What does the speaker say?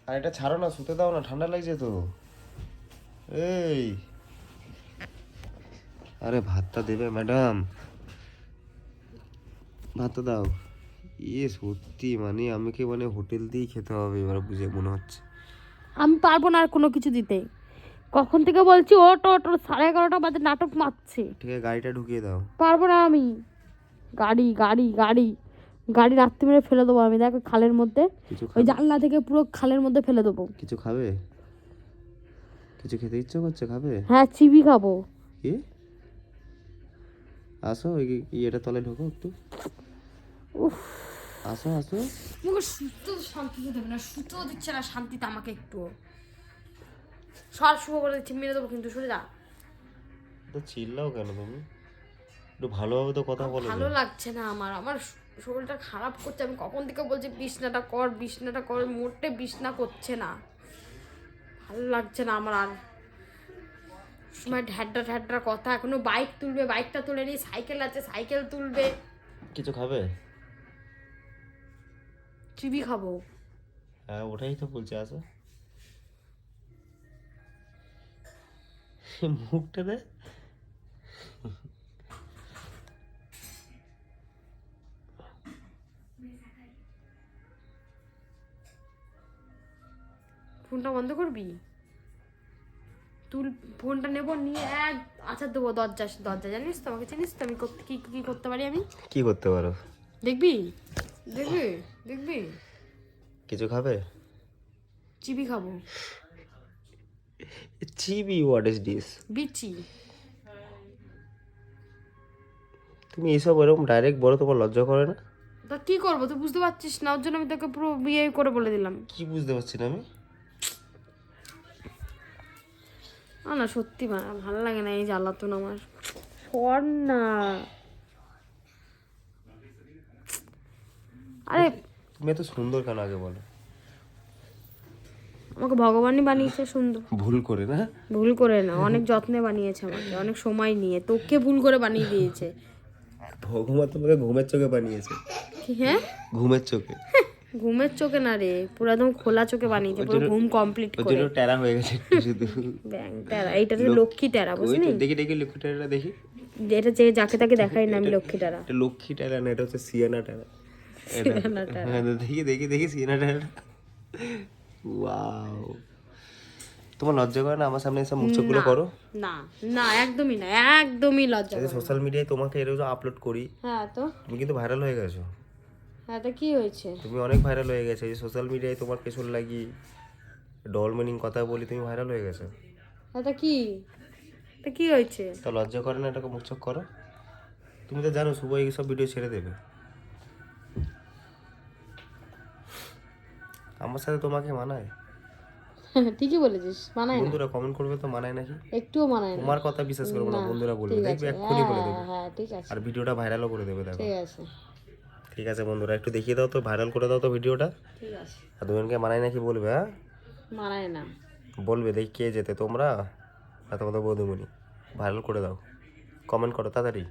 আর এটা ছাড়ো না, শুতে দাও না, ঠান্ডা লাগছে তো। এই আরে ভাতটা দেবে ম্যাডাম, ভাতটা দাও। সত্যি মানে আমাকে মানে হোটেল দিয়েই খেতে হবে এবার বুঝে মনে হচ্ছে। আমি পারবো না আর কোনো কিছু দিতে। কখন থেকে বলছি ওট ওট, 11:30 বাজে নাটক মারছে। ঠিক আছে গাড়িটা ঢুকিয়ে দাও। পারবো না আমি। গাড়ি গাড়ি গাড়ি গাড়ি রাত্রি মেরে ফেলে দেবো আমি, দেখো খালের মধ্যে, কিছু ওই খাবে? জানলা থেকে পুরো খালের মধ্যে ফেলে দেবো। কিছু খাবে? কিছু খেতে ইচ্ছে করছে, খাবে? হ্যাঁ, চিবি খাবো। কি? আসো এটা তলে ঢোকো একটু। উফ, আসো আসো। আমাকে শুতে শান্তিতে দেবে না, শুতেও দিচ্ছে না শান্তিতে আমাকে একটু। সব শুভ করে দিচ্ছে, মেরে দেবো কিন্তু, শুনে যা। তো চিল্লাও কেন তুমি? একটু ভালোভাবে তো কথা বলো। ভালো লাগছে না আমার, আমার শরীরটা খারাপ করছে। আমি কখন থেকে বলছি বিছনাটা কর, বিছনাটা কর, মোটে বিছনা করছে না। ভালো লাগছে না আমার আর। সময় ঢ্যাড্ডা ঢ্যাড্ডার কথা, এখনো বাইক তুলবে, বাইকটা তুলে নি, সাইকেল আছে সাইকেল তুলবে। কিছু খাবে? চিবি খাবো। হ্যাঁ ওটাই তো বলছি, আসো। মুখটা দে। ফোনটা বন্ধ করবি? তুল, ফোনটা নেবো, নিয়ে এক আচার দেবো দরজা দরজা। জানিস তো, আমাকে চিনিস তো, আমি কি কি করতে পারি আমি। কি করতে পারো? দেখবি দেখবি দেখবি। কিছু খাবে? চিবি খাবো। চিবি? What is this? বিচি। তুমি এইসব এরকম ডাইরেক্ট বলো, তোমার লজ্জা করে না? তা কি করবো, তুই বুঝতে পারছিস না, ওর জন্য আমি তোকে পুরো বিয়ে করে বলে দিলাম। কি বুঝতে পারছি না আমি? না সত্যি ভালো লাগে না এই জ্বালাতন আমার। সর না। আরে তুমি এত সুন্দর কেন আগে বলো? আমাকে ভগবানই বানিয়েছে সুন্দর। ভুল করে না? ভুল করে না, অনেক যত্নে বানিয়েছে আমাকে, অনেক সময় নিয়ে। তোকে ভুল করে বানিয়ে দিয়েছে। ভগবান তোমাকে ঘুমের চোখে বানিয়েছে। হ্যাঁ, ঘুমের চোখে? ঘুমের চোখে না রে, পুরো একদম খোলা চোখে বানিয়েছে, পুরো ঘুম কমপ্লিট ওর করে। জন্য টেরা হয়ে গেছে একটু শুধু। ব্যাং টেরা, এইটা তো লক্ষ্মী টেরা, ওই বুঝলি? তো দেখি দেখি লক্ষ্মী টেরাটা দেখি। এটা যে যাকে তাকে দেখাই না আমি লক্ষ্মী টেরা। এটা লক্ষ্মী টেরা না, এটা হচ্ছে সিয়ানা টেরা। সিয়ানা টেরা। হ্যাঁ দেখি দেখি দেখি সিয়ানা টেরাটা। ওয়াও, তোমার লজ্জা করে না আমার সামনে এসে মুখ চোখগুলো করো? না না, একদমই না, একদমই লজ্জা করে না। সোশ্যাল মিডিয়ায় তোমাকে এর আপলোড করি, হ্যাঁ তো, তুমি কিন্তু ভাইরাল হয়ে গেছো। হ্যাঁ তো কি হয়েছে? তুমি অনেক ভাইরাল হয়ে গেছো, এই সোশ্যাল মিডিয়ায় তোমার পেছন লাগি ডল মিনিং কথা বলি তুমি ভাইরাল হয়ে গেছো। হ্যাঁ তো কি, তো কি হয়েছে? তা লজ্জা করে না এটাকে মুখ চোখ করো? তুমি তো জানো শুভ এইসব ভিডিও ছেড়ে দেবে। আমার সাথে তোমাকে মানায়? ঠিকই বলেছিস, মানায় না। বন্ধুরা কমেন্ট করবে তো মানায় নাকি। একটুও মানায় না। তোমার কথা বিশ্বাস করবো না, বন্ধুরা বলবে, ঠিক দেখবে আছে, এক্ষুনি বলে দেবে। হ্যাঁ ঠিক আছে, আর ভিডিওটা ভাইরালও করে দেবে, দেখো। ঠিক আছে, ঠিক আছে বন্ধুরা, একটু দেখিয়ে দাও তো, ভাইরাল করে দাও তো ভিডিওটা। ঠিক আছে। আর দুজনকে মানায় নাকি বলবে, হ্যাঁ মানায় না। বলবে, দেখি কে যেতে, তোমরা আর তোমাদের বৌদিমণি। ভাইরাল করে দাও, কমেন্ট করো তাড়াতাড়ি।